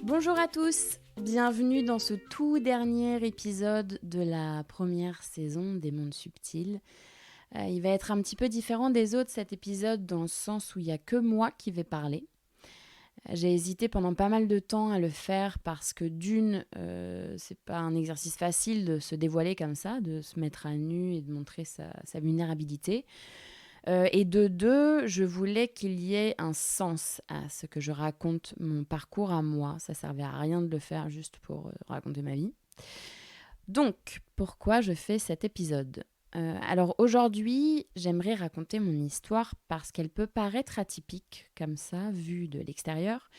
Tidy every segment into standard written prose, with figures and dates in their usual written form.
Bonjour à tous, bienvenue dans ce tout dernier épisode de la première saison des Mondes Subtils. Il va être un petit peu différent des autres cet épisode dans le sens où il n'y a que moi qui vais parler. J'ai hésité pendant pas mal de temps à le faire parce que d'une, c'est pas un exercice facile de se dévoiler comme ça, de se mettre à nu et de montrer sa vulnérabilité. Et de deux, je voulais qu'il y ait un sens à ce que je raconte, mon parcours à moi. Ça servait à rien de le faire juste pour raconter ma vie. Donc, pourquoi je fais cet épisode ? Alors aujourd'hui, j'aimerais raconter mon histoire parce qu'elle peut paraître atypique, comme ça, vue de l'extérieur.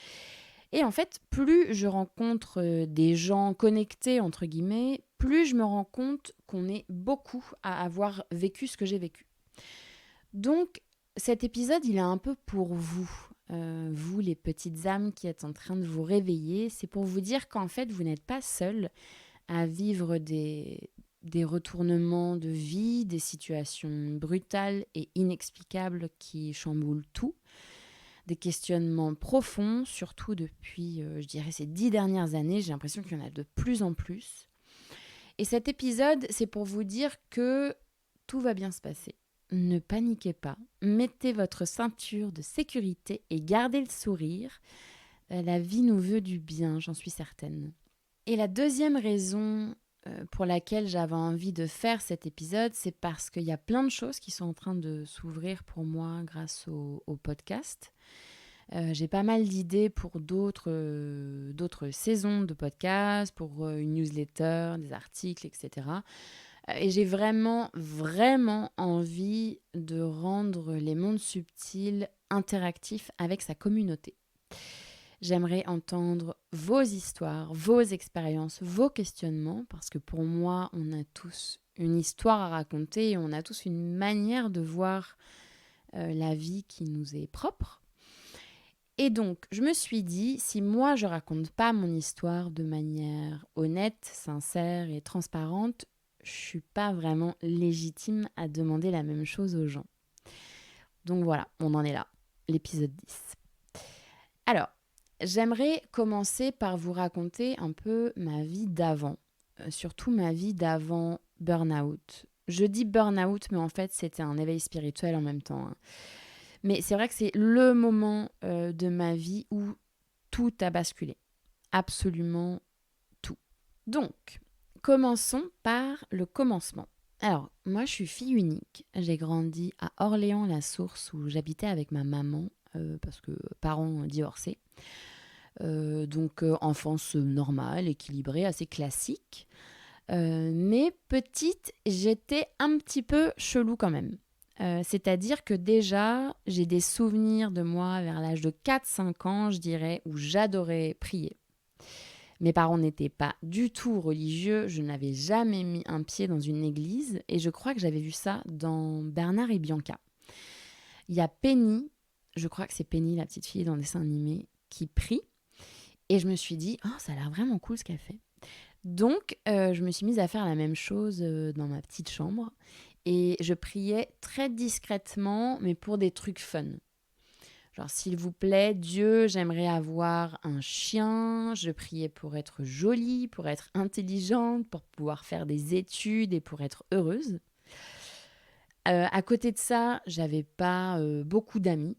Et en fait, plus je rencontre des gens connectés, entre guillemets, plus je me rends compte qu'on est beaucoup à avoir vécu ce que j'ai vécu. Donc, cet épisode, il est un peu pour vous. Vous, les petites âmes qui êtes en train de vous réveiller. C'est pour vous dire qu'en fait, vous n'êtes pas seuls à vivre des retournements de vie, des situations brutales et inexplicables qui chamboulent tout. Des questionnements profonds, surtout depuis, je dirais, ces 10 dernières années. J'ai l'impression qu'il y en a de plus en plus. Et cet épisode, c'est pour vous dire que tout va bien se passer. Ne paniquez pas, mettez votre ceinture de sécurité et gardez le sourire. La vie nous veut du bien, j'en suis certaine. Et la deuxième raison pour laquelle j'avais envie de faire cet épisode, c'est parce qu'il y a plein de choses qui sont en train de s'ouvrir pour moi grâce au podcast. J'ai pas mal d'idées pour d'autres saisons de podcast, pour une newsletter, des articles, etc. Et j'ai vraiment, vraiment envie de rendre les mondes subtils interactifs avec sa communauté. J'aimerais entendre vos histoires, vos expériences, vos questionnements, parce que pour moi, on a tous une histoire à raconter et on a tous une manière de voir la vie qui nous est propre. Et donc, je me suis dit, si moi, je raconte pas mon histoire de manière honnête, sincère et transparente, je suis pas vraiment légitime à demander la même chose aux gens. Donc voilà, on en est là, l'épisode 10. Alors, j'aimerais commencer par vous raconter un peu ma vie d'avant, surtout ma vie d'avant burn-out. Je dis burn-out, mais en fait, c'était un éveil spirituel en même temps. Mais c'est vrai que c'est le moment de ma vie où tout a basculé. Absolument tout. Donc, commençons par le commencement. Alors, moi, je suis fille unique. J'ai grandi à Orléans-la-Source où j'habitais avec ma maman parce que parents divorcés. Donc, enfance normale, équilibrée, assez classique. Mais petite, j'étais un petit peu chelou quand même. C'est-à-dire que déjà, j'ai des souvenirs de moi vers l'âge de 4-5 ans, je dirais, où j'adorais prier. Mes parents n'étaient pas du tout religieux, je n'avais jamais mis un pied dans une église et je crois que j'avais vu ça dans Bernard et Bianca. Il y a Penny, je crois que c'est Penny, la petite fille dans le dessin animé, qui prie et je me suis dit « Oh, ça a l'air vraiment cool ce qu'elle fait ». Donc, je me suis mise à faire la même chose dans ma petite chambre et je priais très discrètement, mais pour des trucs fun. Genre, s'il vous plaît, Dieu, j'aimerais avoir un chien. Je priais pour être jolie, pour être intelligente, pour pouvoir faire des études et pour être heureuse. À côté de ça, j'avais pas beaucoup d'amis.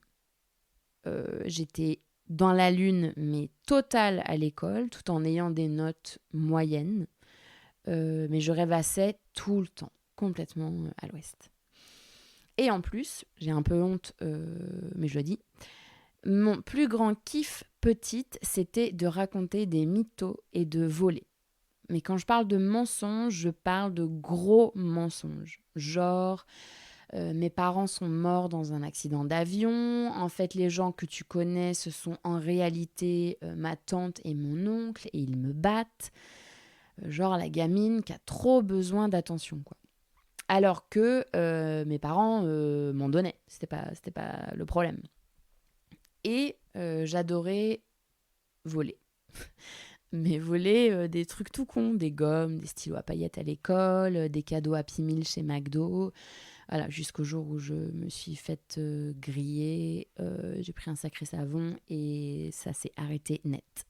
J'étais dans la lune, mais totale à l'école, tout en ayant des notes moyennes. Mais je rêvassais tout le temps, complètement à l'ouest. Et en plus, j'ai un peu honte, mais je le dis, mon plus grand kiff petite, c'était de raconter des mythos et de voler. Mais quand je parle de mensonges, je parle de gros mensonges. Genre, mes parents sont morts dans un accident d'avion. En fait, les gens que tu connais, ce sont en réalité ma tante et mon oncle et ils me battent. Genre la gamine qui a trop besoin d'attention, quoi. Alors que mes parents m'en donnaient. C'était pas le problème. Et j'adorais voler. mais voler des trucs tout cons, des gommes, des stylos à paillettes à l'école, des cadeaux Happy Meal chez McDo. Voilà, jusqu'au jour où je me suis faite griller, j'ai pris un sacré savon et ça s'est arrêté net.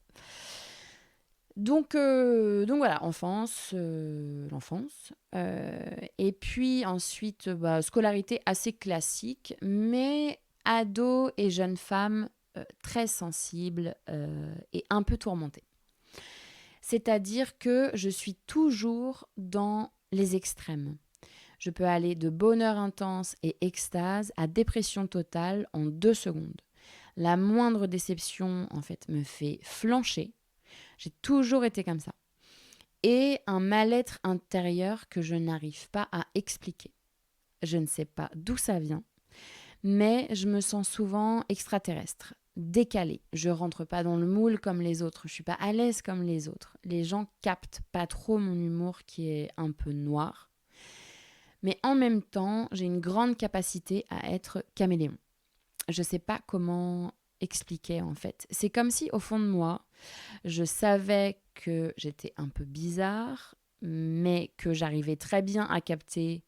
Donc voilà, l'enfance. Et puis ensuite, scolarité assez classique, mais ado et jeune femme très sensible et un peu tourmentée. C'est-à-dire que je suis toujours dans les extrêmes. Je peux aller de bonheur intense et extase à dépression totale en 2 secondes. La moindre déception, en fait, me fait flancher. J'ai toujours été comme ça. Et un mal-être intérieur que je n'arrive pas à expliquer. Je ne sais pas d'où ça vient, mais je me sens souvent extraterrestre, décalée. Je rentre pas dans le moule comme les autres, je suis pas à l'aise comme les autres. Les gens captent pas trop mon humour qui est un peu noir. Mais en même temps, j'ai une grande capacité à être caméléon. Je sais pas comment expliquer en fait. C'est comme si au fond de moi, je savais que j'étais un peu bizarre, mais que j'arrivais très bien à capter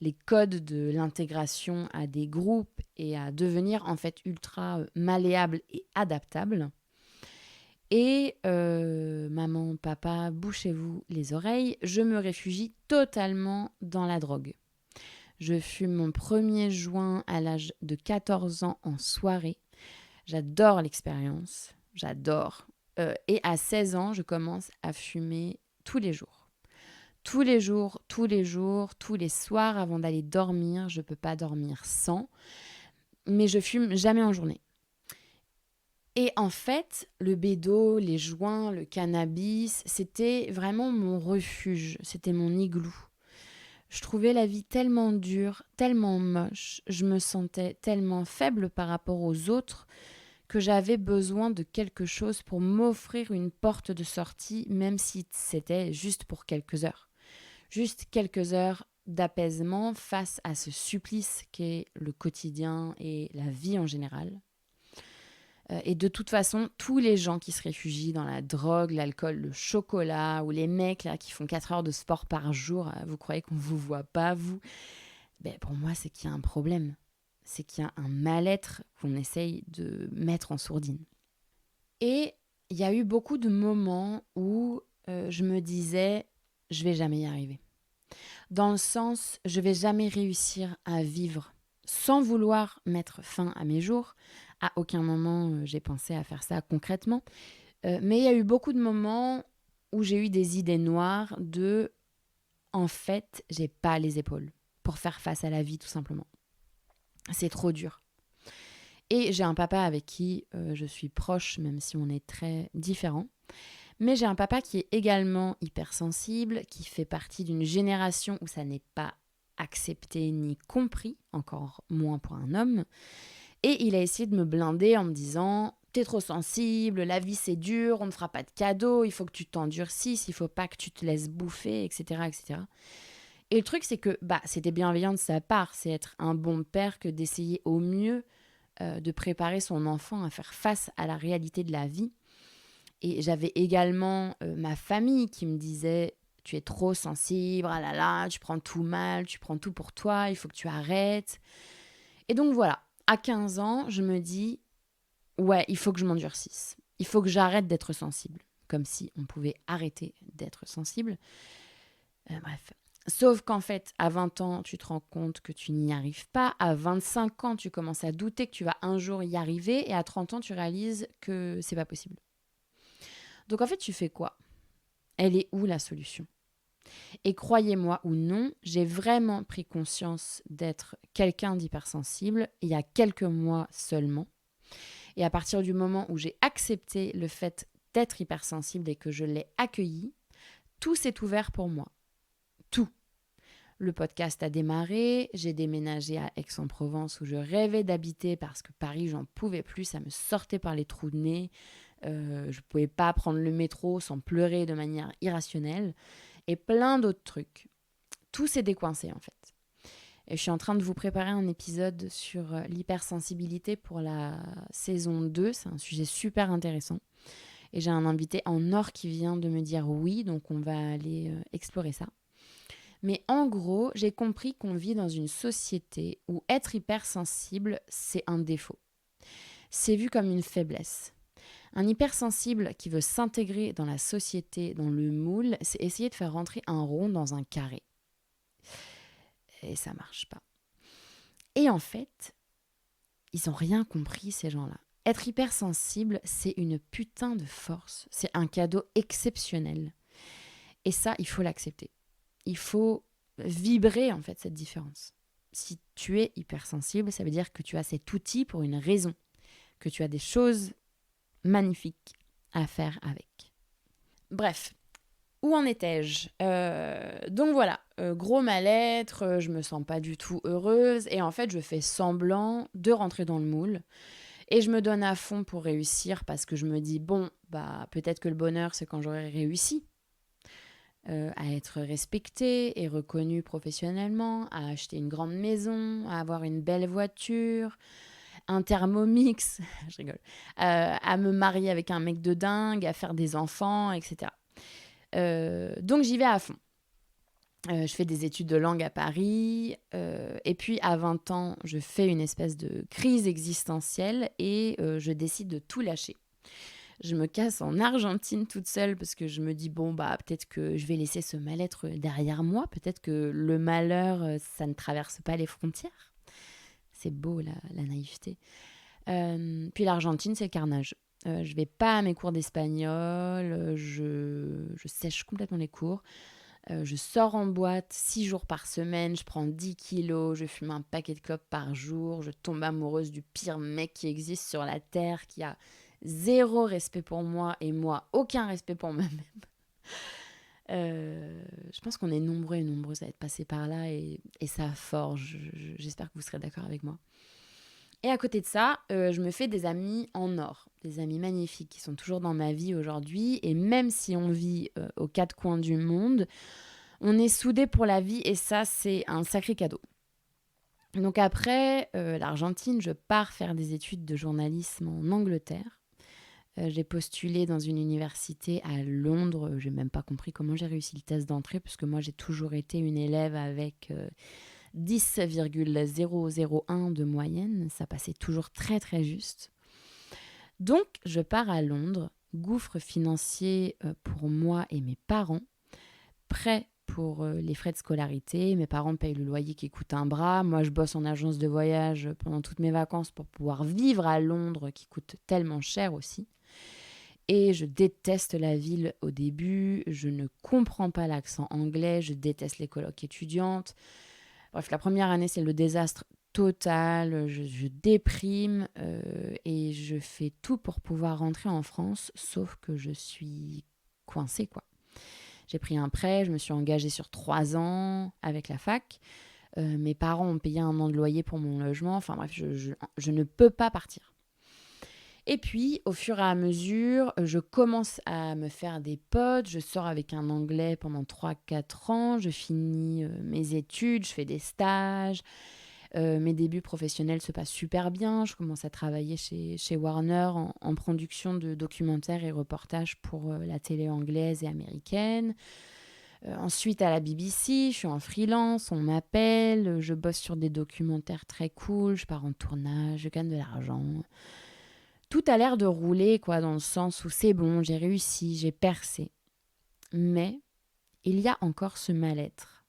les codes de l'intégration à des groupes et à devenir en fait ultra malléable et adaptable. Et maman, papa, bouchez-vous les oreilles, je me réfugie totalement dans la drogue. Je fume mon premier joint à l'âge de 14 ans en soirée. J'adore l'expérience, j'adore. Et à 16 ans, je commence à fumer tous les jours. Tous les jours, tous les soirs avant d'aller dormir. Je ne peux pas dormir sans, mais je fume jamais en journée. Et en fait, le bédo, les joints, le cannabis, c'était vraiment mon refuge, c'était mon igloo. Je trouvais la vie tellement dure, tellement moche, je me sentais tellement faible par rapport aux autres que j'avais besoin de quelque chose pour m'offrir une porte de sortie, même si c'était juste pour quelques heures. Juste quelques heures d'apaisement face à ce supplice qu'est le quotidien et la vie en général. Et de toute façon, tous les gens qui se réfugient dans la drogue, l'alcool, le chocolat, ou les mecs là, qui font 4 heures de sport par jour, vous croyez qu'on ne vous voit pas, vous? Pour moi, c'est qu'il y a un problème. C'est qu'il y a un mal-être qu'on essaye de mettre en sourdine. Et il y a eu beaucoup de moments où je me disais, je vais jamais y arriver. Dans le sens, je vais jamais réussir à vivre sans vouloir mettre fin à mes jours. À aucun moment, j'ai pensé à faire ça concrètement. Mais il y a eu beaucoup de moments où j'ai eu des idées noires de, en fait, j'ai pas les épaules pour faire face à la vie, tout simplement. C'est trop dur. Et j'ai un papa avec qui je suis proche, même si on est très différents. Mais j'ai un papa qui est également hypersensible, qui fait partie d'une génération où ça n'est pas accepté ni compris, encore moins pour un homme. Et il a essayé de me blinder en me disant « T'es trop sensible, la vie c'est dur, on ne fera pas de cadeaux, il faut que tu t'endurcisses, il faut pas que tu te laisses bouffer, etc. etc. » Et le truc c'est que c'était bienveillant de sa part, c'est être un bon père que d'essayer au mieux de préparer son enfant à faire face à la réalité de la vie. Et j'avais également ma famille qui me disait « Tu es trop sensible, ah là là, tu prends tout mal, tu prends tout pour toi, il faut que tu arrêtes. » Et donc voilà, à 15 ans, je me dis « Ouais, il faut que je m'endurcisse. Il faut que j'arrête d'être sensible. » Comme si on pouvait arrêter d'être sensible. Bref. Sauf qu'en fait, à 20 ans, tu te rends compte que tu n'y arrives pas. À 25 ans, tu commences à douter que tu vas un jour y arriver. Et à 30 ans, tu réalises que c'est pas possible. Donc en fait, tu fais quoi ? Elle est où la solution ? Et croyez-moi ou non, j'ai vraiment pris conscience d'être quelqu'un d'hypersensible il y a quelques mois seulement. Et à partir du moment où j'ai accepté le fait d'être hypersensible et que je l'ai accueilli, tout s'est ouvert pour moi. Tout. Le podcast a démarré, j'ai déménagé à Aix-en-Provence où je rêvais d'habiter parce que Paris, j'en pouvais plus, ça me sortait par les trous de nez. Je ne pouvais pas prendre le métro sans pleurer de manière irrationnelle. Et plein d'autres trucs. Tout s'est décoincé en fait. Et je suis en train de vous préparer un épisode sur l'hypersensibilité pour la saison 2. C'est un sujet super intéressant. Et j'ai un invité en or qui vient de me dire oui, donc on va aller explorer ça. Mais en gros, j'ai compris qu'on vit dans une société où être hypersensible, c'est un défaut. C'est vu comme une faiblesse. Un hypersensible qui veut s'intégrer dans la société, dans le moule, c'est essayer de faire rentrer un rond dans un carré. Et ça marche pas. Et en fait, ils n'ont rien compris, ces gens-là. Être hypersensible, c'est une putain de force. C'est un cadeau exceptionnel. Et ça, il faut l'accepter. Il faut vibrer, en fait, cette différence. Si tu es hypersensible, ça veut dire que tu as cet outil pour une raison, que tu as des choses magnifiques à faire avec. Bref, où en étais-je ? Donc voilà, gros mal-être, je me sens pas du tout heureuse et en fait je fais semblant de rentrer dans le moule et je me donne à fond pour réussir parce que je me dis bon, bah peut-être que le bonheur c'est quand j'aurai réussi à être respectée et reconnue professionnellement, à acheter une grande maison, à avoir une belle voiture, un Thermomix, je rigole, à me marier avec un mec de dingue, à faire des enfants, etc. Donc j'y vais à fond. Je fais des études de langue à Paris. Et puis à 20 ans, je fais une espèce de crise existentielle et je décide de tout lâcher. Je me casse en Argentine toute seule parce que je me dis, bon, bah peut-être que je vais laisser ce mal-être derrière moi. Peut-être que le malheur, ça ne traverse pas les frontières. C'est beau, la naïveté. Puis l'Argentine, c'est le carnage. Je vais pas à mes cours d'espagnol, je sèche complètement les cours. Je sors en boîte 6 jours par semaine, je prends 10 kilos, je fume un paquet de clopes par jour, je tombe amoureuse du pire mec qui existe sur la Terre, qui a zéro respect pour moi et moi, aucun respect pour moi-même. Je pense qu'on est nombreux et nombreuses à être passés par là et ça forge. J'espère que vous serez d'accord avec moi. Et à côté de ça, je me fais des amis en or, des amis magnifiques qui sont toujours dans ma vie aujourd'hui. Et même si on vit aux quatre coins du monde, on est soudés pour la vie et ça, c'est un sacré cadeau. Donc après l'Argentine, je pars faire des études de journalisme en Angleterre. J'ai postulé dans une université à Londres. J'ai même pas compris comment j'ai réussi le test d'entrée parce que moi, j'ai toujours été une élève avec 10,001 de moyenne. Ça passait toujours très, très juste. Donc, je pars à Londres, gouffre financier pour moi et mes parents, prêt pour les frais de scolarité. Mes parents payent le loyer qui coûte un bras. Moi, je bosse en agence de voyage pendant toutes mes vacances pour pouvoir vivre à Londres, qui coûte tellement cher aussi. Et je déteste la ville au début. Je ne comprends pas l'accent anglais. Je déteste les colocs étudiantes. Bref, la première année, c'est le désastre total. Je déprime et je fais tout pour pouvoir rentrer en France, sauf que je suis coincée, quoi. J'ai pris un prêt, je me suis engagée sur 3 ans avec la fac. Mes parents ont payé 1 an de loyer pour mon logement. Enfin bref, je ne peux pas partir. Et puis, au fur et à mesure, je commence à me faire des potes. Je sors avec un anglais pendant 3-4 ans. Je finis mes études, je fais des stages. Mes débuts professionnels se passent super bien. Je commence à travailler chez Warner en production de documentaires et reportages pour la télé anglaise et américaine. Ensuite, à la BBC, je suis en freelance, on m'appelle, je bosse sur des documentaires très cool, je pars en tournage, je gagne de l'argent. Tout a l'air de rouler, quoi, dans le sens où c'est bon, j'ai réussi, j'ai percé. Mais il y a encore ce mal-être.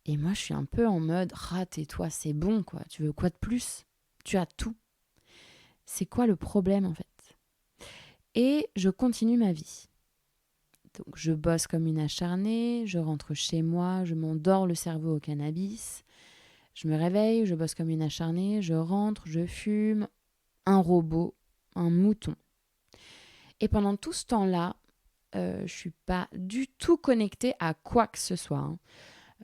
Et moi, je suis un peu en mode, tais-toi, c'est bon, quoi. Tu veux quoi de plus ? Tu as tout. C'est quoi le problème, en fait ? Et je continue ma vie. Donc, je bosse comme une acharnée, je rentre chez moi, je m'endors le cerveau au cannabis. Je me réveille, je bosse comme une acharnée, je rentre, je fume, un robot, un mouton. Et pendant tout ce temps-là, je ne suis pas du tout connectée à quoi que ce soit. Hein.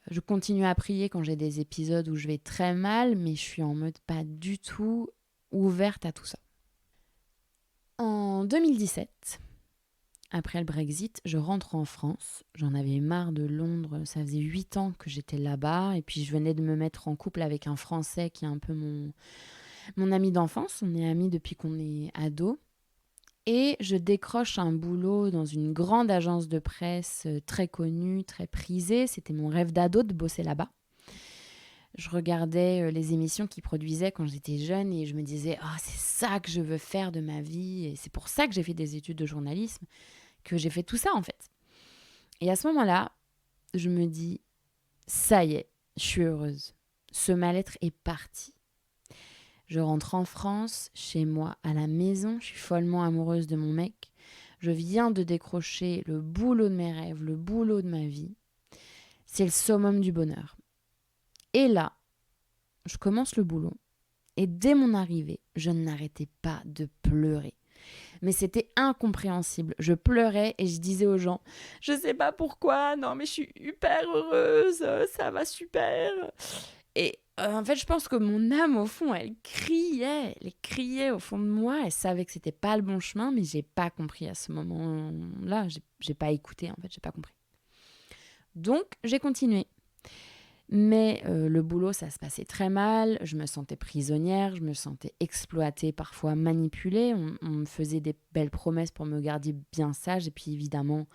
Je continue à prier quand j'ai des épisodes où je vais très mal, mais je suis en mode pas du tout ouverte à tout ça. En 2017, après le Brexit, je rentre en France. J'en avais marre de Londres. Ça faisait 8 ans que j'étais là-bas. Et puis, je venais de me mettre en couple avec un Français qui est un peu mon ami d'enfance. On est amis depuis qu'on est ado. Et je décroche un boulot dans une grande agence de presse très connue, très prisée. C'était mon rêve d'ado de bosser là-bas. Je regardais les émissions qu'ils produisaient quand j'étais jeune et je me disais « Ah, c'est ça que je veux faire de ma vie ». Et c'est pour ça que j'ai fait des études de journalisme, que j'ai fait tout ça en fait. Et à ce moment-là, je me dis « Ça y est, je suis heureuse. Ce mal-être est parti. » Je rentre en France, chez moi, à la maison. Je suis follement amoureuse de mon mec. Je viens de décrocher le boulot de mes rêves, le boulot de ma vie. C'est le summum du bonheur. Et là, je commence le boulot. Et dès mon arrivée, je n'arrêtais pas de pleurer. Mais c'était incompréhensible. Je pleurais et je disais aux gens « Je sais pas pourquoi, non mais je suis hyper heureuse, ça va super ». Et en fait, je pense que mon âme, au fond, elle criait au fond de moi. Elle savait que c'était pas le bon chemin, mais j'ai pas compris à ce moment-là. J'ai pas écouté, en fait, j'ai pas compris. Donc, j'ai continué. Mais le boulot, ça se passait très mal. Je me sentais prisonnière, je me sentais exploitée, parfois manipulée. On me faisait des belles promesses pour me garder bien sage. Et puis, évidemment,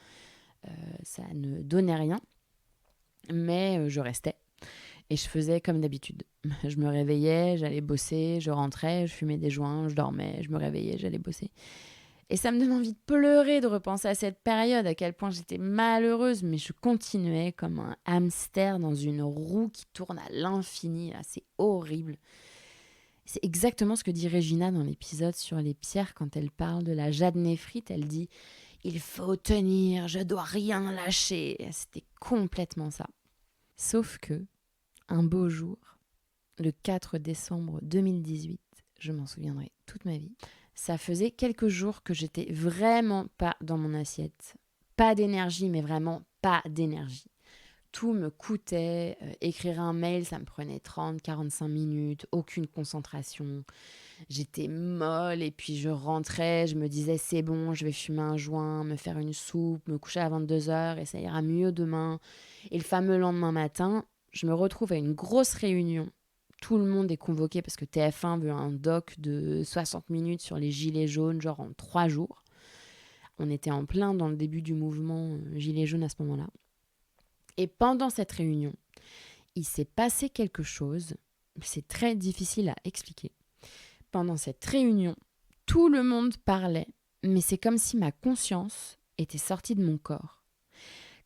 ça ne donnait rien. Mais je restais. Et je faisais comme d'habitude. Je me réveillais, j'allais bosser, je rentrais, je fumais des joints, je dormais, je me réveillais, j'allais bosser. Et ça me donne envie de pleurer, de repenser à cette période, à quel point j'étais malheureuse, mais je continuais comme un hamster dans une roue qui tourne à l'infini. Là, c'est horrible. C'est exactement ce que dit Regina dans l'épisode sur les pierres quand elle parle de la jade néphrite. Elle dit « Il faut tenir, je dois rien lâcher ». C'était complètement ça. Sauf que, un beau jour, le 4 décembre 2018, je m'en souviendrai toute ma vie, ça faisait quelques jours que j'étais vraiment pas dans mon assiette. Pas d'énergie, mais vraiment pas d'énergie. Tout me coûtait. Écrire un mail, ça me prenait 30-45 minutes, aucune concentration. J'étais molle et puis je rentrais, je me disais c'est bon, je vais fumer un joint, me faire une soupe, me coucher à 22h et ça ira mieux demain. Et le fameux lendemain matin, je me retrouve à une grosse réunion. Tout le monde est convoqué parce que TF1 veut un doc de 60 minutes sur les gilets jaunes, genre en 3 jours. On était en plein dans le début du mouvement gilets jaunes à ce moment-là. Et pendant cette réunion, il s'est passé quelque chose. C'est très difficile à expliquer. Pendant cette réunion, tout le monde parlait, mais c'est comme si ma conscience était sortie de mon corps.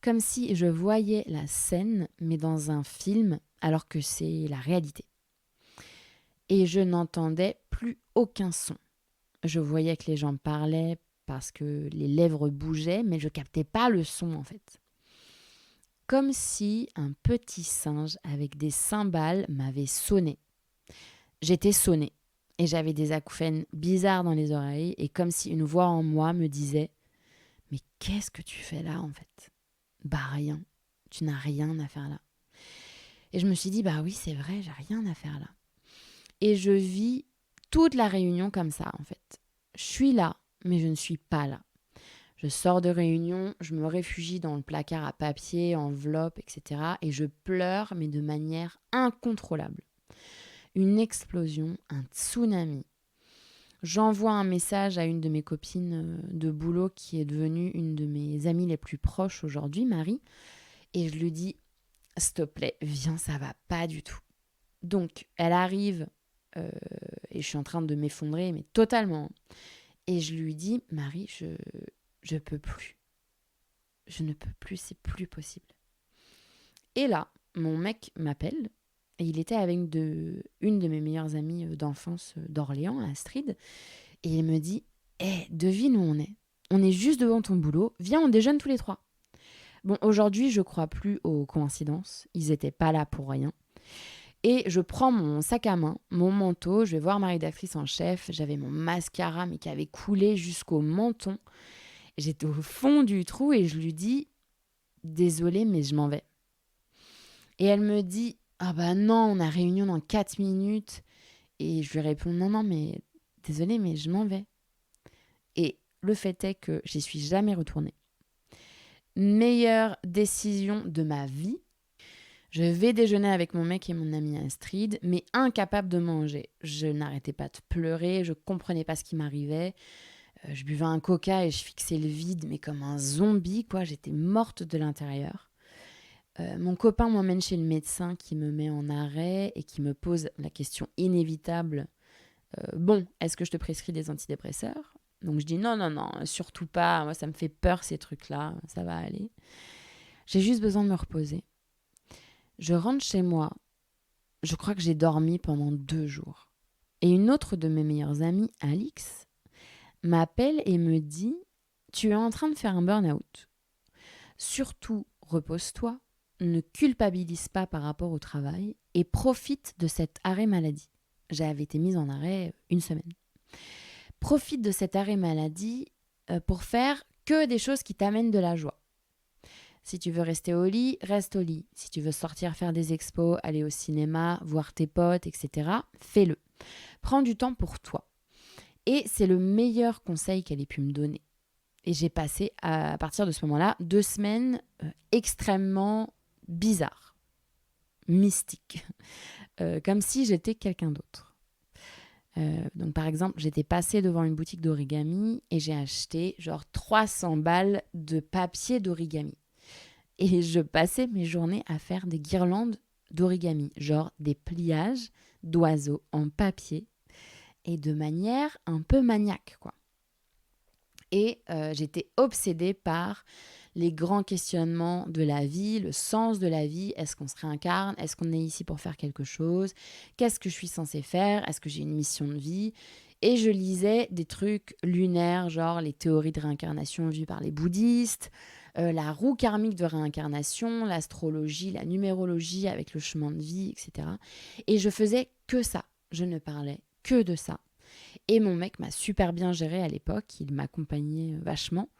Comme si je voyais la scène, mais dans un film, alors que c'est la réalité. Et je n'entendais plus aucun son. Je voyais que les gens parlaient parce que les lèvres bougeaient, mais je captais pas le son en fait. Comme si un petit singe avec des cymbales m'avait sonné. J'étais sonnée et j'avais des acouphènes bizarres dans les oreilles et comme si une voix en moi me disait « Mais qu'est-ce que tu fais là en fait ?»« Bah rien, tu n'as rien à faire là. » Et je me suis dit « Bah oui, c'est vrai, j'ai rien à faire là. » Et je vis toute la réunion comme ça, en fait. Je suis là, mais je ne suis pas là. Je sors de réunion, je me réfugie dans le placard à papier, enveloppe, etc. Et je pleure, mais de manière incontrôlable. Une explosion, un tsunami. J'envoie un message à une de mes copines de boulot qui est devenue une de mes amies les plus proches aujourd'hui, Marie. Et je lui dis « S'il te plaît, viens, ça va pas du tout. » Donc, elle arrive... et je suis en train de m'effondrer, mais totalement. Et je lui dis, Marie, je peux plus. Je ne peux plus, c'est plus possible. Et là, mon mec m'appelle, et il était avec une de mes meilleures amies d'enfance d'Orléans, Astrid, et il me dit, devine où on est. On est juste devant ton boulot, viens, on déjeune tous les trois. Bon, aujourd'hui, je crois plus aux coïncidences, ils étaient pas là pour rien. Et je prends mon sac à main, mon manteau, je vais voir ma rédactrice en chef. J'avais mon mascara, mais qui avait coulé jusqu'au menton. J'étais au fond du trou et je lui dis « Désolée, mais je m'en vais. » Et elle me dit « Ah bah non, on a réunion dans 4 minutes. » Et je lui réponds « Non, non, mais désolée, mais je m'en vais. » Et le fait est que j'y suis jamais retournée. Meilleure décision de ma vie. Je vais déjeuner avec mon mec et mon amie Astrid, mais incapable de manger. Je n'arrêtais pas de pleurer, je comprenais pas ce qui m'arrivait. Je buvais un coca et je fixais le vide, mais comme un zombie, quoi. J'étais morte de l'intérieur. Mon copain m'emmène chez le médecin qui me met en arrêt et qui me pose la question inévitable. Bon, est-ce que je te prescris des antidépresseurs ? Donc je dis non, non, non, surtout pas. Moi, ça me fait peur ces trucs-là. Ça va aller. J'ai juste besoin de me reposer. Je rentre chez moi. Je crois que j'ai dormi pendant 2 jours. Et une autre de mes meilleures amies, Alix, m'appelle et me dit « Tu es en train de faire un burn-out. Surtout, repose-toi, ne culpabilise pas par rapport au travail et profite de cet arrêt maladie. » J'avais été mise en arrêt 1 semaine. Profite de cet arrêt maladie pour faire que des choses qui t'amènent de la joie. Si tu veux rester au lit, reste au lit. Si tu veux sortir faire des expos, aller au cinéma, voir tes potes, etc., fais-le. Prends du temps pour toi. Et c'est le meilleur conseil qu'elle ait pu me donner. Et j'ai passé, à partir de ce moment-là, 2 semaines extrêmement bizarres, mystiques, comme si j'étais quelqu'un d'autre. Donc par exemple, j'étais passée devant une boutique d'origami et j'ai acheté genre 300 balles de papier d'origami. Et je passais mes journées à faire des guirlandes d'origami, genre des pliages d'oiseaux en papier et de manière un peu maniaque, quoi. Et j'étais obsédée par les grands questionnements de la vie, le sens de la vie. Est-ce qu'on se réincarne ? Est-ce qu'on est ici pour faire quelque chose ? Qu'est-ce que je suis censée faire ? Est-ce que j'ai une mission de vie ? Et je lisais des trucs lunaires, genre les théories de réincarnation vues par les bouddhistes, la roue karmique de réincarnation, l'astrologie, la numérologie avec le chemin de vie, etc. Et je faisais que ça. Je ne parlais que de ça. Et mon mec m'a super bien gérée à l'époque, il m'accompagnait vachement.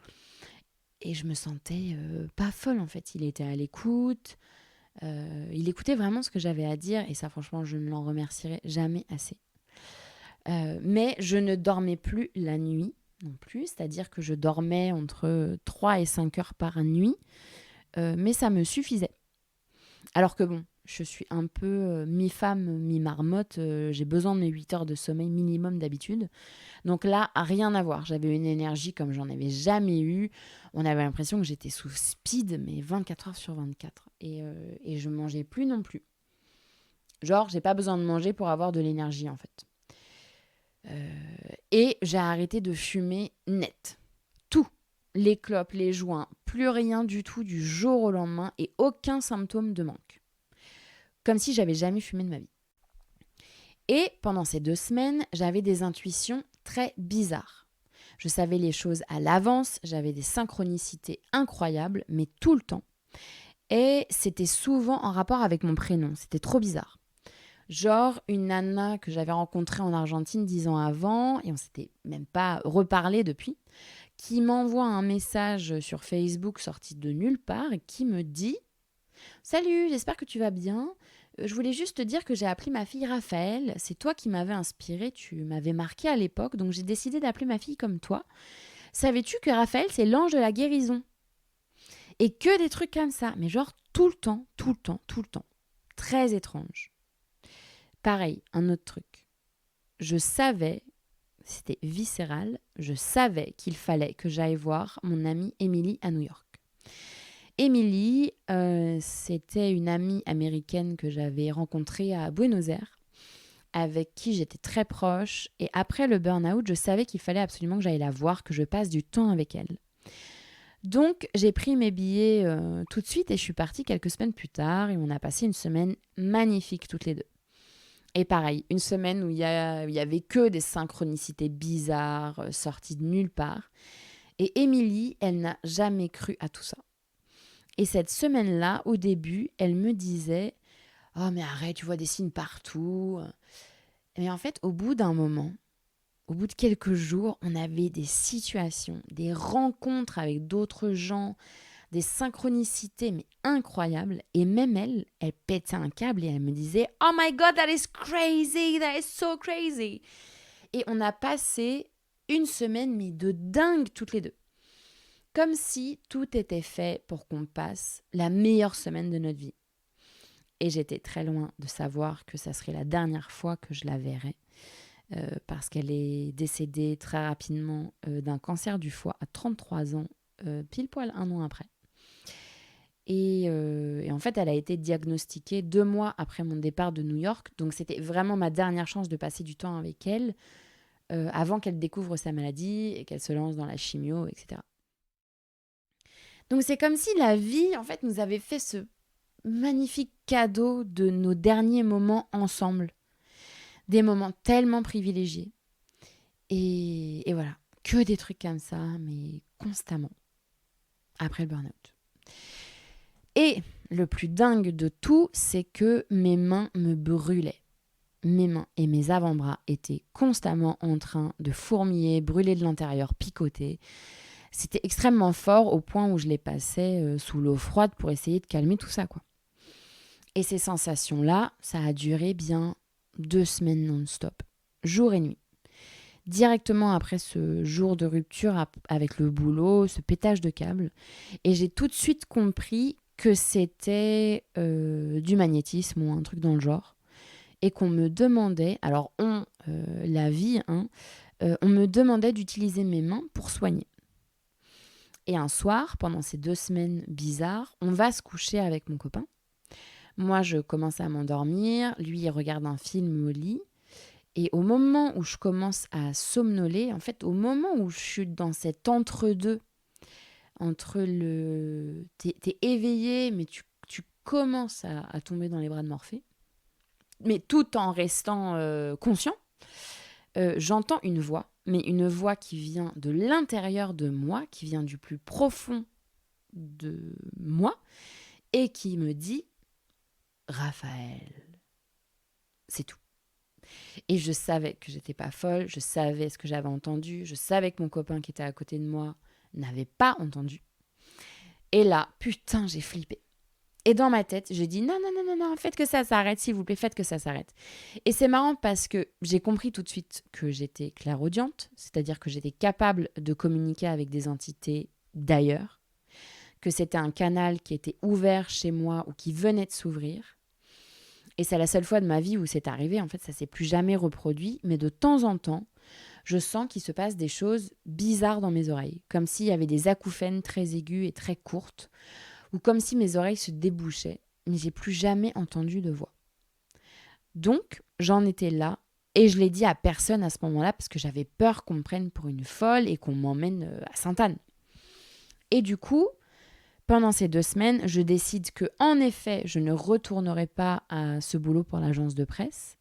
Et je me sentais pas folle en fait. Il était à l'écoute, il écoutait vraiment ce que j'avais à dire. Et ça franchement, je ne l'en remercierai jamais assez. Mais je ne dormais plus la nuit non plus. C'est-à-dire que je dormais entre 3 et 5 heures par nuit. Mais ça me suffisait. Alors que bon, je suis un peu mi-femme, mi-marmotte. J'ai besoin de mes 8 heures de sommeil minimum d'habitude. Donc là, rien à voir. J'avais une énergie comme j'en avais jamais eu. On avait l'impression que j'étais sous speed, mais 24 heures sur 24. Et je mangeais plus non plus. Genre, j'ai pas besoin de manger pour avoir de l'énergie, en fait. Et j'ai arrêté de fumer net. Tout. Les clopes, les joints, plus rien du tout du jour au lendemain et aucun symptôme de manque. Comme si j'avais jamais fumé de ma vie. Et pendant ces 2 semaines, j'avais des intuitions très bizarres. Je savais les choses à l'avance, j'avais des synchronicités incroyables, mais tout le temps. Et c'était souvent en rapport avec mon prénom, c'était trop bizarre. Genre une nana que j'avais rencontrée en Argentine 10 ans avant, et on s'était même pas reparlé depuis, qui m'envoie un message sur Facebook sorti de nulle part et qui me dit « Salut, j'espère que tu vas bien. Je voulais juste te dire que j'ai appelé ma fille Raphaël. C'est toi qui m'avais inspirée, tu m'avais marquée à l'époque, donc j'ai décidé d'appeler ma fille comme toi. Savais-tu que Raphaël, c'est l'ange de la guérison ?» Et que des trucs comme ça, mais genre tout le temps, tout le temps, tout le temps. Très étrange. Pareil, un autre truc. Je savais, c'était viscéral, je savais qu'il fallait que j'aille voir mon amie Émilie à New York. Émilie, c'était une amie américaine que j'avais rencontrée à Buenos Aires, avec qui j'étais très proche. Et après le burn-out, je savais qu'il fallait absolument que j'aille la voir, que je passe du temps avec elle. Donc, j'ai pris mes billets tout de suite et je suis partie quelques semaines plus tard. Et on a passé une semaine magnifique toutes les deux. Et pareil, une semaine où il y avait que des synchronicités bizarres, sorties de nulle part. Et Émilie, elle n'a jamais cru à tout ça. Et cette semaine-là, au début, elle me disait « Oh mais arrête, tu vois des signes partout. » Mais en fait, au bout d'un moment, au bout de quelques jours, on avait des situations, des rencontres avec d'autres gens, des synchronicités mais incroyables. Et même elle pétait un câble et elle me disait « Oh my God, that is crazy, that is so crazy !» Et on a passé une semaine mais de dingue toutes les deux. Comme si tout était fait pour qu'on passe la meilleure semaine de notre vie. Et j'étais très loin de savoir que ça serait la dernière fois que je la verrais. parce qu'elle est décédée très rapidement d'un cancer du foie à 33 ans, pile poil un an après. Et en fait, elle a été diagnostiquée 2 mois après mon départ de New York. Donc, c'était vraiment ma dernière chance de passer du temps avec elle avant qu'elle découvre sa maladie et qu'elle se lance dans la chimio, etc. Donc, c'est comme si la vie, en fait, nous avait fait ce magnifique cadeau de nos derniers moments ensemble. Des moments tellement privilégiés. Et voilà, que des trucs comme ça, mais constamment, après le burn-out. Et le plus dingue de tout, c'est que mes mains me brûlaient. Mes mains et mes avant-bras étaient constamment en train de fourmiller, brûler de l'intérieur, picoter. C'était extrêmement fort au point où je les passais sous l'eau froide pour essayer de calmer tout ça, quoi. Et ces sensations-là, ça a duré bien 2 semaines non-stop, jour et nuit. Directement après ce jour de rupture avec le boulot, ce pétage de câble. Et j'ai tout de suite compris que c'était du magnétisme ou un truc dans le genre. Et qu'on me demandait, alors la vie, on me demandait d'utiliser mes mains pour soigner. Et un soir, pendant ces 2 semaines bizarres, on va se coucher avec mon copain. Moi, je commence à m'endormir. Lui, il regarde un film au lit. Et au moment où je commence à somnoler, en fait, au moment où je suis dans cet entre-deux, entre le... T'es éveillé, mais tu commences à tomber dans les bras de Morphée, mais tout en restant conscient, j'entends une voix, mais une voix qui vient de l'intérieur de moi, qui vient du plus profond de moi, et qui me dit « Raphaël ». C'est tout. Et je savais que j'étais pas folle, je savais ce que j'avais entendu, je savais que mon copain qui était à côté de moi n'avait pas entendu. Et là, putain, j'ai flippé. Et dans ma tête, j'ai dit non, faites que ça s'arrête, s'il vous plaît, faites que ça s'arrête. Et c'est marrant parce que j'ai compris tout de suite que j'étais clairaudiente, c'est-à-dire que j'étais capable de communiquer avec des entités d'ailleurs, que c'était un canal qui était ouvert chez moi ou qui venait de s'ouvrir. Et c'est la seule fois de ma vie où c'est arrivé. En fait, ça s'est plus jamais reproduit. Mais de temps en temps, je sens qu'il se passe des choses bizarres dans mes oreilles. Comme s'il y avait des acouphènes très aigus et très courtes. Ou comme si mes oreilles se débouchaient. Mais j'ai plus jamais entendu de voix. Donc, j'en étais là. Et je l'ai dit à personne à ce moment-là parce que j'avais peur qu'on me prenne pour une folle et qu'on m'emmène à Sainte-Anne. Et du coup... Pendant ces 2 semaines, je décide que, en effet, je ne retournerai pas à ce boulot pour l'agence de presse.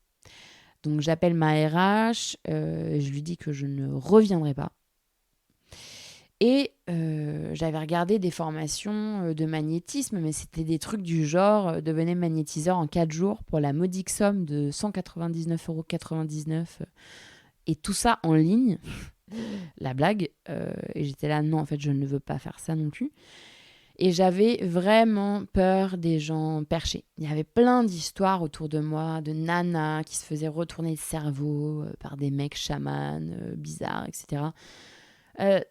Donc, j'appelle ma RH, je lui dis que je ne reviendrai pas. Et j'avais regardé des formations de magnétisme, mais c'était des trucs du genre devenez magnétiseur en 4 jours pour la modique somme de 199,99 €. Et tout ça en ligne. La blague. Et j'étais là, non, en fait, je ne veux pas faire ça non plus. Et j'avais vraiment peur des gens perchés. Il y avait plein d'histoires autour de moi, de nanas qui se faisaient retourner le cerveau par des mecs chamans bizarres, etc.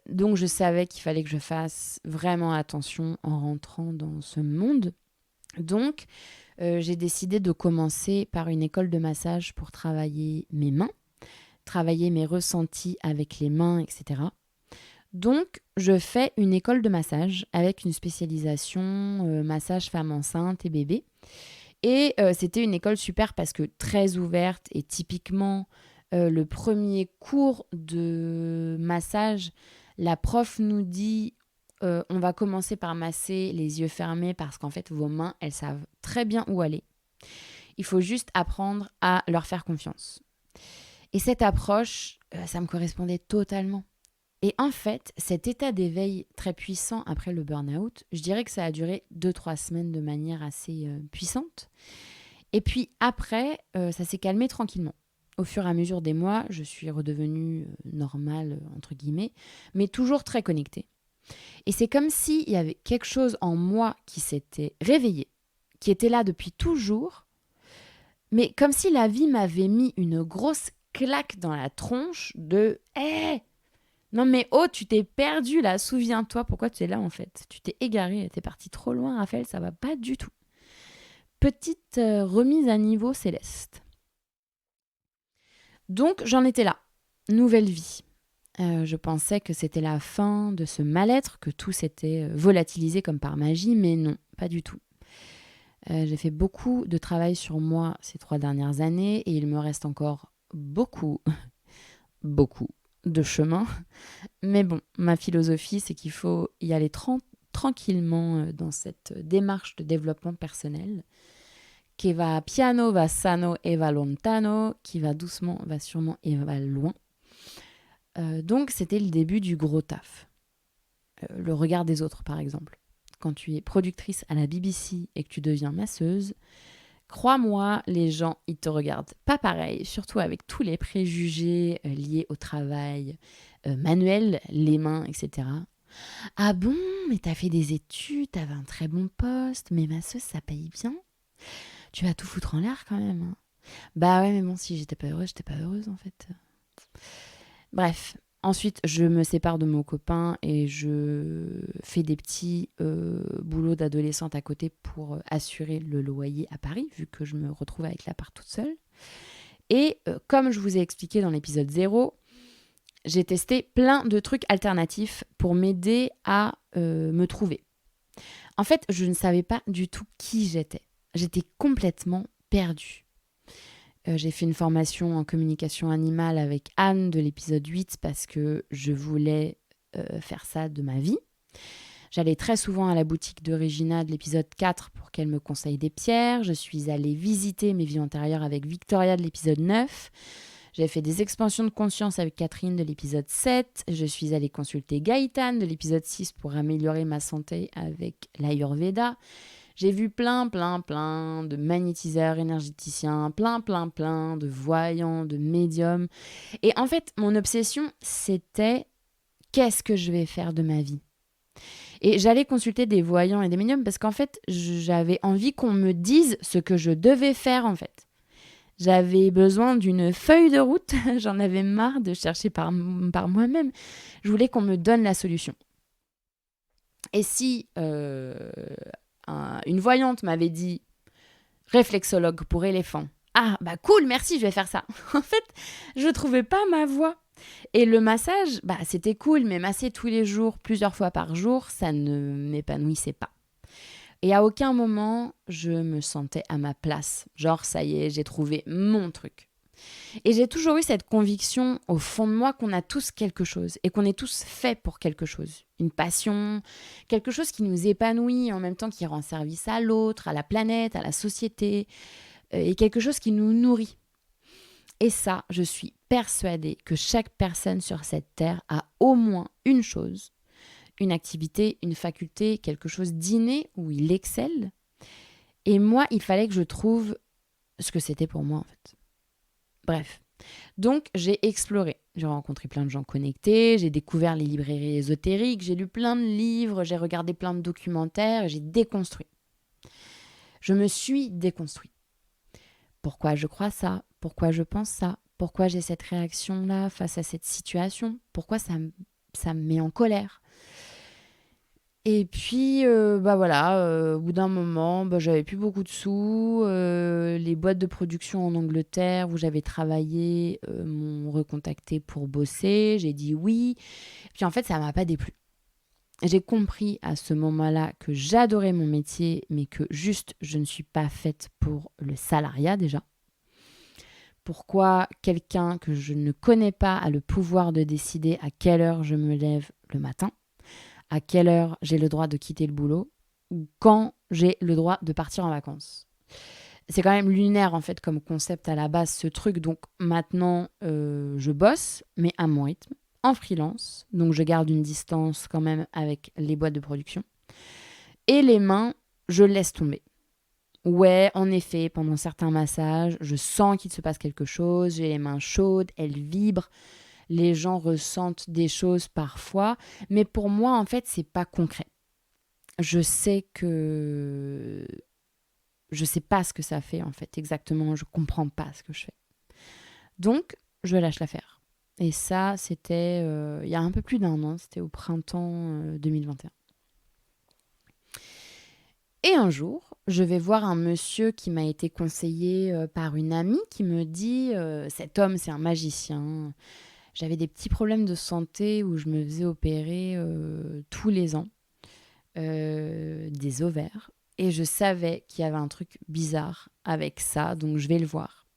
Donc je savais qu'il fallait que je fasse vraiment attention en rentrant dans ce monde. Donc j'ai décidé de commencer par une école de massage pour travailler mes mains, travailler mes ressentis avec les mains, etc. Donc, je fais une école de massage avec une spécialisation massage femme enceinte et bébé. Et c'était une école super parce que très ouverte et typiquement le premier cours de massage, la prof nous dit on va commencer par masser les yeux fermés parce qu'en fait vos mains, elles savent très bien où aller. Il faut juste apprendre à leur faire confiance. Et cette approche, ça me correspondait totalement. Et en fait, cet état d'éveil très puissant après le burn-out, je dirais que ça a duré 2-3 semaines de manière assez puissante. Et puis après, ça s'est calmé tranquillement. Au fur et à mesure des mois, je suis redevenue normale, entre guillemets, mais toujours très connectée. Et c'est comme s'il y avait quelque chose en moi qui s'était réveillé, qui était là depuis toujours, mais comme si la vie m'avait mis une grosse claque dans la tronche de « Hé !» Non mais oh, tu t'es perdu là, souviens-toi pourquoi tu es là en fait. Tu t'es égaré, t'es parti trop loin Raphaël, ça va pas du tout. Petite remise à niveau céleste. Donc j'en étais là, nouvelle vie. Je pensais que c'était la fin de ce mal-être, que tout s'était volatilisé comme par magie, mais non, pas du tout. J'ai fait beaucoup de travail sur moi ces 3 dernières années et il me reste encore beaucoup, beaucoup de chemin. Mais bon, ma philosophie, c'est qu'il faut y aller tranquillement dans cette démarche de développement personnel qui va piano, va sano et va lontano, qui va doucement, va sûrement et va loin. Donc c'était le début du gros taf. Le regard des autres, par exemple. Quand tu es productrice à la BBC et que tu deviens masseuse, crois-moi, les gens, ils te regardent pas pareil, surtout avec tous les préjugés liés au travail manuel, les mains, etc. Ah bon, mais t'as fait des études, t'avais un très bon poste, mais masseuse, ça paye bien. Tu vas tout foutre en l'air quand même. Hein. Bah ouais, mais bon, si j'étais pas heureuse en fait. Bref, ensuite, je me sépare de mon copain et je fais des petits boulots d'adolescente à côté pour assurer le loyer à Paris, vu que je me retrouve avec l'appart toute seule. Et comme je vous ai expliqué dans l'épisode 0, j'ai testé plein de trucs alternatifs pour m'aider à me trouver. En fait, je ne savais pas du tout qui j'étais. J'étais complètement perdue. J'ai fait une formation en communication animale avec Anne de l'épisode 8 parce que je voulais faire ça de ma vie. J'allais très souvent à la boutique de Regina de l'épisode 4 pour qu'elle me conseille des pierres. Je suis allée visiter mes vies antérieures avec Victoria de l'épisode 9. J'ai fait des expansions de conscience avec Catherine de l'épisode 7. Je suis allée consulter Gaëtan de l'épisode 6 pour améliorer ma santé avec l'Ayurveda. J'ai vu plein de magnétiseurs, énergéticiens, plein de voyants, de médiums. Et en fait, mon obsession, c'était qu'est-ce que je vais faire de ma vie ? Et j'allais consulter des voyants et des médiums parce qu'en fait, j'avais envie qu'on me dise ce que je devais faire en fait. J'avais besoin d'une feuille de route, j'en avais marre de chercher par moi-même. Je voulais qu'on me donne la solution. Et si une voyante m'avait dit « réflexologue pour éléphants », ah bah cool, merci, je vais faire ça. En fait, je trouvais pas ma voie. Et le massage, bah c'était cool, mais masser tous les jours, plusieurs fois par jour, ça ne m'épanouissait pas. Et à aucun moment, je me sentais à ma place. Genre, ça y est, j'ai trouvé mon truc. Et j'ai toujours eu cette conviction au fond de moi qu'on a tous quelque chose et qu'on est tous faits pour quelque chose. Une passion, quelque chose qui nous épanouit en même temps qui rend service à l'autre, à la planète, à la société, et quelque chose qui nous nourrit. Et ça, je suis persuadée que chaque personne sur cette terre a au moins une chose, une activité, une faculté, quelque chose d'inné où il excelle. Et moi, il fallait que je trouve ce que c'était pour moi en fait. Bref, donc j'ai exploré. J'ai rencontré plein de gens connectés, j'ai découvert les librairies ésotériques, j'ai lu plein de livres, j'ai regardé plein de documentaires, j'ai déconstruit. Je me suis déconstruit. Pourquoi je crois ça ? Pourquoi je pense ça ? Pourquoi j'ai cette réaction-là face à cette situation ? Pourquoi ça me met en colère ? Et puis, au bout d'un moment, j'avais plus beaucoup de sous. Les boîtes de production en Angleterre où j'avais travaillé m'ont recontacté pour bosser. J'ai dit oui. Puis en fait, ça m'a pas déplu. J'ai compris à ce moment-là que j'adorais mon métier, mais que juste, je ne suis pas faite pour le salariat déjà. Pourquoi quelqu'un que je ne connais pas a le pouvoir de décider à quelle heure je me lève le matin ? À quelle heure j'ai le droit de quitter le boulot ou quand j'ai le droit de partir en vacances. C'est quand même lunaire en fait comme concept à la base ce truc. Donc maintenant je bosse mais à mon rythme, en freelance. Donc je garde une distance quand même avec les boîtes de production. Et les mains, je laisse tomber. Ouais, en effet, pendant certains massages, je sens qu'il se passe quelque chose, j'ai les mains chaudes, elles vibrent. Les gens ressentent des choses parfois, mais pour moi, en fait, c'est pas concret. Je sais pas ce que ça fait, en fait, exactement. Je comprends pas ce que je fais. Donc, je lâche l'affaire. Et ça, c'était il y a un peu plus d'1 an. C'était au printemps 2021. Et un jour, je vais voir un monsieur qui m'a été conseillé par une amie qui me dit cet homme, c'est un magicien. J'avais des petits problèmes de santé où je me faisais opérer tous les ans des ovaires. Et je savais qu'il y avait un truc bizarre avec ça, donc je vais le voir.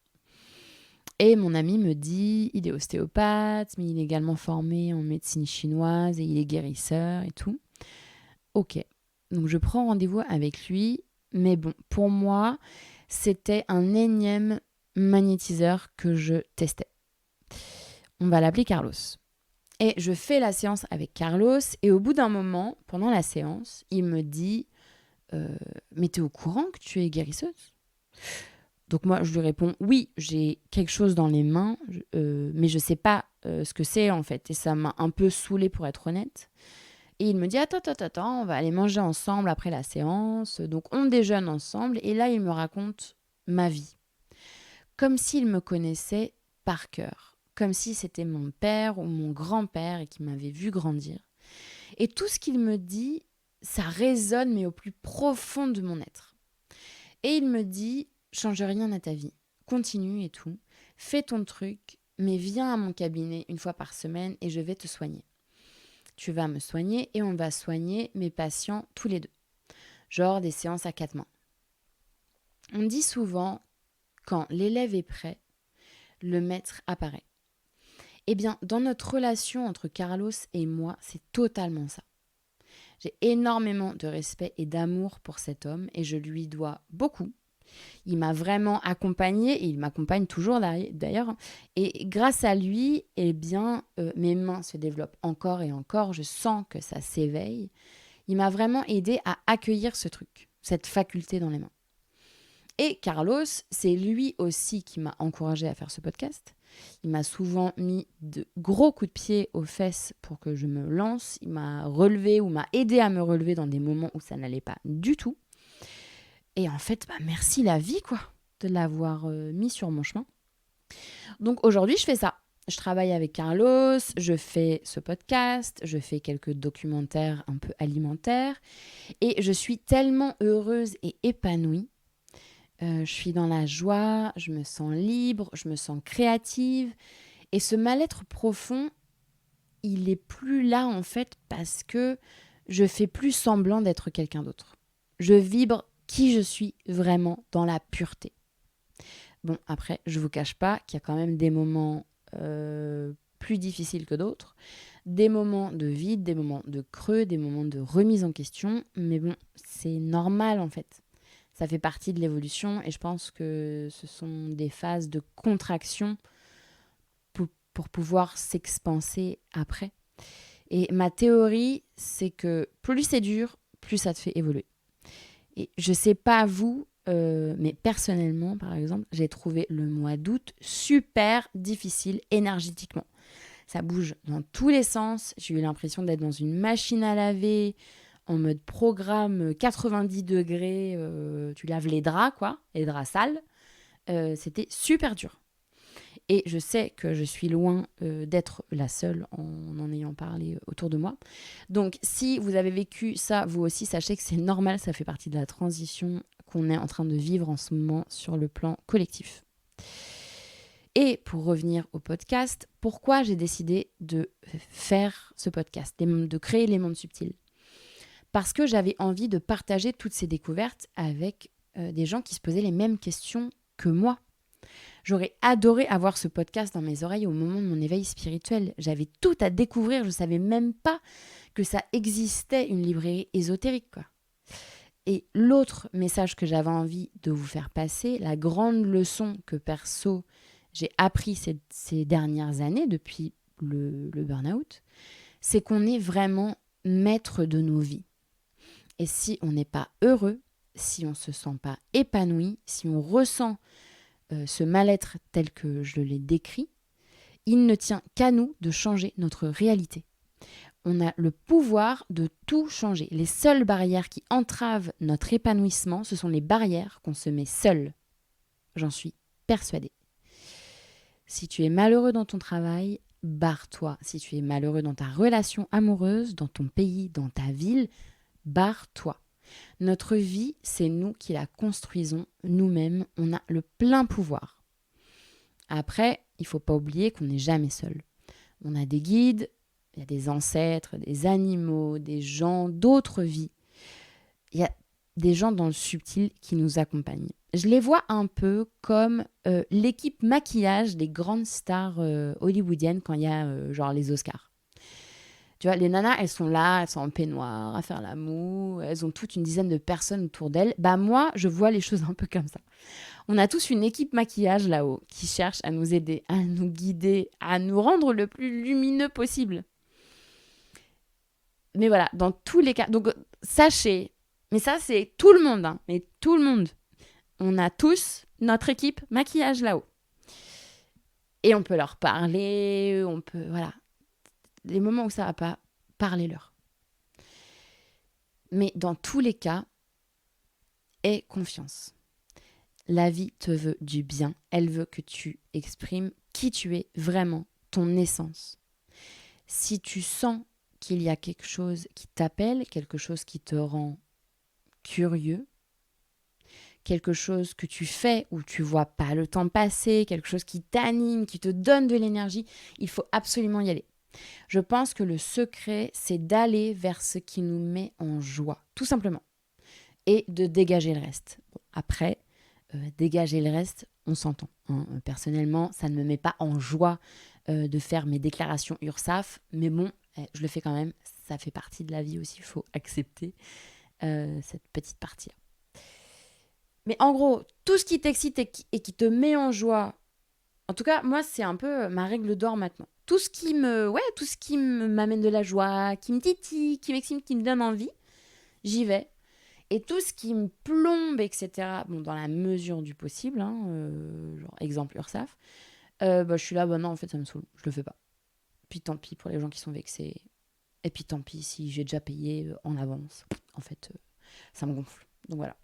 Et mon ami me dit, il est ostéopathe, mais il est également formé en médecine chinoise et il est guérisseur et tout. Ok, donc je prends rendez-vous avec lui, mais bon, pour moi, c'était un énième magnétiseur que je testais. On va l'appeler Carlos. Et je fais la séance avec Carlos et au bout d'un moment, pendant la séance, il me dit mais t'es au courant que tu es guérisseuse ? Donc moi, je lui réponds oui, j'ai quelque chose dans les mains, mais je sais pas ce que c'est en fait. Et ça m'a un peu saoulée pour être honnête. Et il me dit attends, on va aller manger ensemble après la séance. Donc on déjeune ensemble et là, il me raconte ma vie. Comme s'il me connaissait par cœur. Comme si c'était mon père ou mon grand-père et qu'il m'avait vu grandir. Et tout ce qu'il me dit, ça résonne mais au plus profond de mon être. Et il me dit, change rien à ta vie, continue et tout, fais ton truc, mais viens à mon cabinet une fois par semaine et je vais te soigner. Tu vas me soigner et on va soigner mes patients tous les deux. Genre des séances à 4 mains. On dit souvent, quand l'élève est prêt, le maître apparaît. Eh bien, dans notre relation entre Carlos et moi, c'est totalement ça. J'ai énormément de respect et d'amour pour cet homme et je lui dois beaucoup. Il m'a vraiment accompagnée et il m'accompagne toujours d'ailleurs. Et grâce à lui, eh bien, mes mains se développent encore et encore. Je sens que ça s'éveille. Il m'a vraiment aidée à accueillir ce truc, cette faculté dans les mains. Et Carlos, c'est lui aussi qui m'a encouragée à faire ce podcast. Il m'a souvent mis de gros coups de pied aux fesses pour que je me lance. Il m'a relevé ou m'a aidé à me relever dans des moments où ça n'allait pas du tout. Et en fait, merci la vie, quoi, de l'avoir mis sur mon chemin. Donc aujourd'hui, je fais ça. Je travaille avec Carlos, je fais ce podcast, je fais quelques documentaires un peu alimentaires. Et je suis tellement heureuse et épanouie. Je suis dans la joie, je me sens libre, je me sens créative. Et ce mal-être profond, il est plus là en fait parce que je fais plus semblant d'être quelqu'un d'autre. Je vibre qui je suis vraiment dans la pureté. Bon, après, je vous cache pas qu'il y a quand même des moments plus difficiles que d'autres, des moments de vide, des moments de creux, des moments de remise en question, mais bon, c'est normal en fait. Ça fait partie de l'évolution et je pense que ce sont des phases de contraction pour pouvoir s'expanser après. Et ma théorie, c'est que plus c'est dur, plus ça te fait évoluer. Et je sais pas vous, mais personnellement, par exemple, j'ai trouvé le mois d'août super difficile énergétiquement. Ça bouge dans tous les sens. J'ai eu l'impression d'être dans une machine à laver, en mode programme 90 degrés, tu laves les draps, quoi, les draps sales. C'était super dur. Et je sais que je suis loin d'être la seule en ayant parlé autour de moi. Donc, si vous avez vécu ça, vous aussi, sachez que c'est normal, ça fait partie de la transition qu'on est en train de vivre en ce moment sur le plan collectif. Et pour revenir au podcast, pourquoi j'ai décidé de faire ce podcast, de créer Les Mondes Subtils ? Parce que j'avais envie de partager toutes ces découvertes avec des gens qui se posaient les mêmes questions que moi. J'aurais adoré avoir ce podcast dans mes oreilles au moment de mon éveil spirituel. J'avais tout à découvrir, je ne savais même pas que ça existait une librairie ésotérique, quoi. Et l'autre message que j'avais envie de vous faire passer, la grande leçon que perso j'ai appris ces dernières années depuis le burn-out, c'est qu'on est vraiment maître de nos vies. Et si on n'est pas heureux, si on ne se sent pas épanoui, si on ressent ce mal-être tel que je l'ai décrit, il ne tient qu'à nous de changer notre réalité. On a le pouvoir de tout changer. Les seules barrières qui entravent notre épanouissement, ce sont les barrières qu'on se met seul. J'en suis persuadée. Si tu es malheureux dans ton travail, barre-toi. Si tu es malheureux dans ta relation amoureuse, dans ton pays, dans ta ville, barre-toi. Notre vie, c'est nous qui la construisons nous-mêmes. On a le plein pouvoir. Après, il ne faut pas oublier qu'on n'est jamais seul. On a des guides, il y a des ancêtres, des animaux, des gens, d'autres vies. Il y a des gens dans le subtil qui nous accompagnent. Je les vois un peu comme l'équipe maquillage des grandes stars hollywoodiennes quand il y a genre les Oscars. Tu vois, les nanas, elles sont là, elles sont en peignoir, à faire la moue, elles ont toute une dizaine de personnes autour d'elles. Bah moi, je vois les choses un peu comme ça. On a tous une équipe maquillage là-haut qui cherche à nous aider, à nous guider, à nous rendre le plus lumineux possible. Mais voilà, dans tous les cas, donc sachez, mais ça c'est tout le monde, hein, mais tout le monde. On a tous notre équipe maquillage là-haut. Et on peut leur parler, on peut, voilà. Les moments où ça va pas, parlez-leur. Mais dans tous les cas, aie confiance. La vie te veut du bien. Elle veut que tu exprimes qui tu es vraiment, ton essence. Si tu sens qu'il y a quelque chose qui t'appelle, quelque chose qui te rend curieux, quelque chose que tu fais où tu vois pas le temps passer, quelque chose qui t'anime, qui te donne de l'énergie, il faut absolument y aller. Je pense que le secret, c'est d'aller vers ce qui nous met en joie, tout simplement, et de dégager le reste. Bon, après, dégager le reste, on s'entend. Hein. Personnellement, ça ne me met pas en joie de faire mes déclarations URSSAF, mais bon, je le fais quand même, ça fait partie de la vie aussi, il faut accepter cette petite partie-là. Mais en gros, tout ce qui t'excite et qui te met en joie, en tout cas, moi, c'est un peu ma règle d'or maintenant. Tout ce qui m'amène de la joie, qui me titille, qui m'excite, qui me donne envie, j'y vais. Et tout ce qui me plombe, etc., bon, dans la mesure du possible, hein, genre exemple URSSAF, je suis là, non, en fait, ça me saoule, je le fais pas. Puis tant pis pour les gens qui sont vexés. Et puis tant pis si j'ai déjà payé en avance. En fait, ça me gonfle. Donc voilà.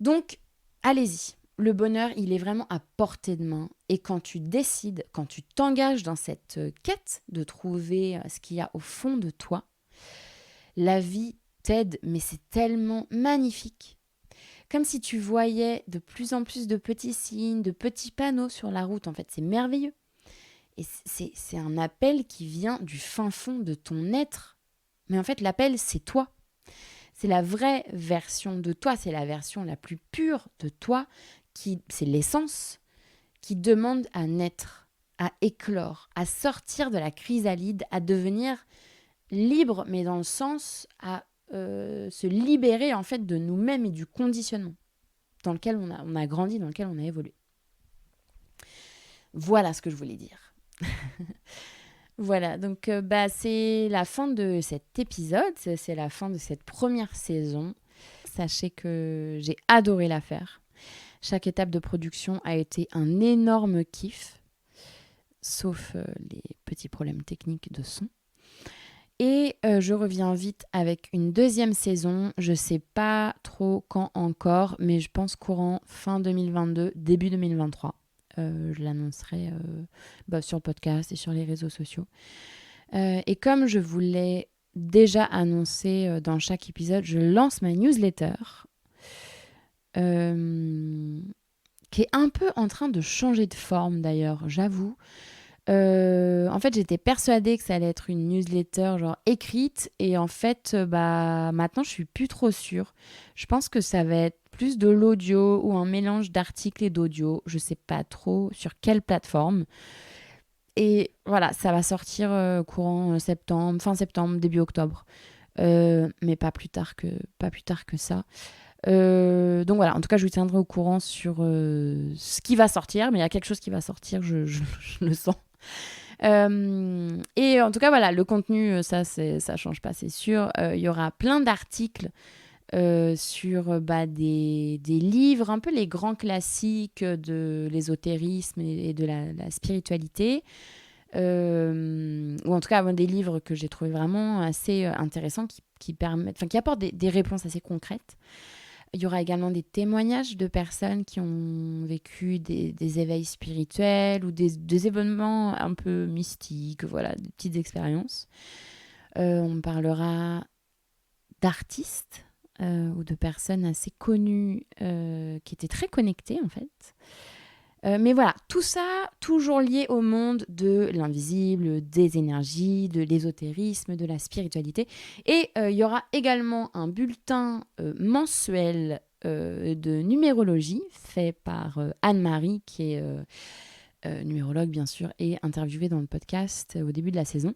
Donc, allez-y. Le bonheur, il est vraiment à portée de main. Et quand tu décides, quand tu t'engages dans cette quête de trouver ce qu'il y a au fond de toi, la vie t'aide, mais c'est tellement magnifique. Comme si tu voyais de plus en plus de petits signes, de petits panneaux sur la route. En fait, c'est merveilleux. Et c'est un appel qui vient du fin fond de ton être. Mais en fait, l'appel, c'est toi. C'est la vraie version de toi. C'est la version la plus pure de toi. C'est l'essence qui demande à naître, à éclore, à sortir de la chrysalide, à devenir libre, mais dans le sens à se libérer en fait de nous-mêmes et du conditionnement dans lequel on a grandi, dans lequel on a évolué. Voilà ce que je voulais dire. Voilà, donc c'est la fin de cet épisode, c'est la fin de cette première saison. Sachez que j'ai adoré la faire. Chaque étape de production a été un énorme kiff, sauf les petits problèmes techniques de son. Et je reviens vite avec une deuxième saison. Je ne sais pas trop quand encore, mais je pense courant fin 2022, début 2023. Je l'annoncerai sur le podcast et sur les réseaux sociaux. Et comme je vous l'ai déjà annoncé dans chaque épisode, je lance ma newsletter qui est un peu en train de changer de forme d'ailleurs, j'avoue. En fait, j'étais persuadée que ça allait être une newsletter genre écrite et en fait, maintenant, je suis plus trop sûre. Je pense que ça va être plus de l'audio ou un mélange d'articles et d'audio. Je sais pas trop sur quelle plateforme. Et voilà, ça va sortir courant septembre, fin septembre, début octobre. Mais pas plus tard que ça. Donc voilà, en tout cas, je vous tiendrai au courant sur ce qui va sortir. Mais il y a quelque chose qui va sortir, je le sens. Et en tout cas, voilà, le contenu, ça change pas, c'est sûr. Il y aura plein d'articles sur des livres, un peu les grands classiques de l'ésotérisme et de la spiritualité. Ou en tout cas, des livres que j'ai trouvé vraiment assez intéressants qui apportent des réponses assez concrètes. Il y aura également des témoignages de personnes qui ont vécu des éveils spirituels ou des événements un peu mystiques, voilà, des petites expériences. On parlera d'artistes ou de personnes assez connues qui étaient très connectées en fait. Mais voilà, tout ça toujours lié au monde de l'invisible, des énergies, de l'ésotérisme, de la spiritualité. Et il y aura également un bulletin mensuel de numérologie fait par Anne-Marie, qui est numérologue bien sûr, et interviewée dans le podcast au début de la saison,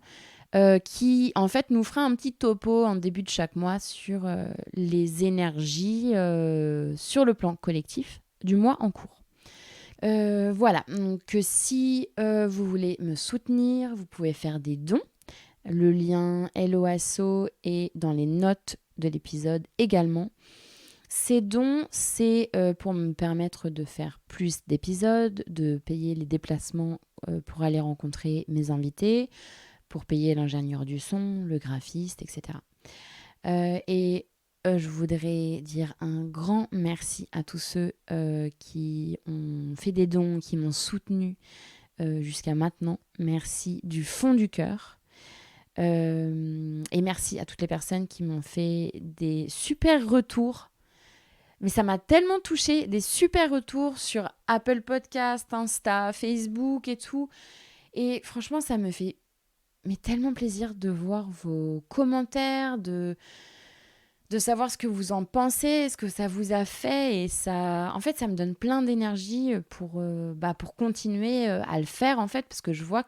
qui en fait nous fera un petit topo en début de chaque mois sur les énergies sur le plan collectif du mois en cours. Voilà, donc si vous voulez me soutenir, vous pouvez faire des dons. Le lien Helloasso est dans les notes de l'épisode également. Ces dons, c'est pour me permettre de faire plus d'épisodes, de payer les déplacements pour aller rencontrer mes invités, pour payer l'ingénieur du son, le graphiste, etc. Je voudrais dire un grand merci à tous ceux qui ont fait des dons, qui m'ont soutenu jusqu'à maintenant. Merci du fond du cœur. Et merci à toutes les personnes qui m'ont fait des super retours. Mais ça m'a tellement touchée, des super retours sur Apple Podcast, Insta, Facebook et tout. Et franchement, ça me fait tellement plaisir de voir vos commentaires, de savoir ce que vous en pensez, ce que ça vous a fait. Et ça, en fait, ça me donne plein d'énergie pour continuer à le faire, en fait, parce que je vois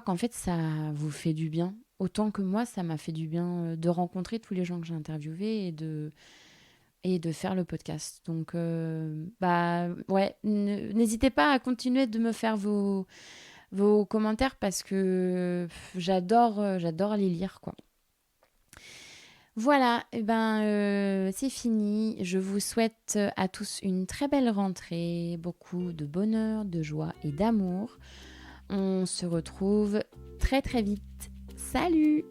qu'en fait, ça vous fait du bien. Autant que moi, ça m'a fait du bien de rencontrer tous les gens que j'ai interviewés et de faire le podcast. Donc, n'hésitez pas à continuer de me faire vos commentaires parce que j'adore les lire, quoi. Voilà, c'est fini. Je vous souhaite à tous une très belle rentrée, beaucoup de bonheur, de joie et d'amour. On se retrouve très très vite. Salut!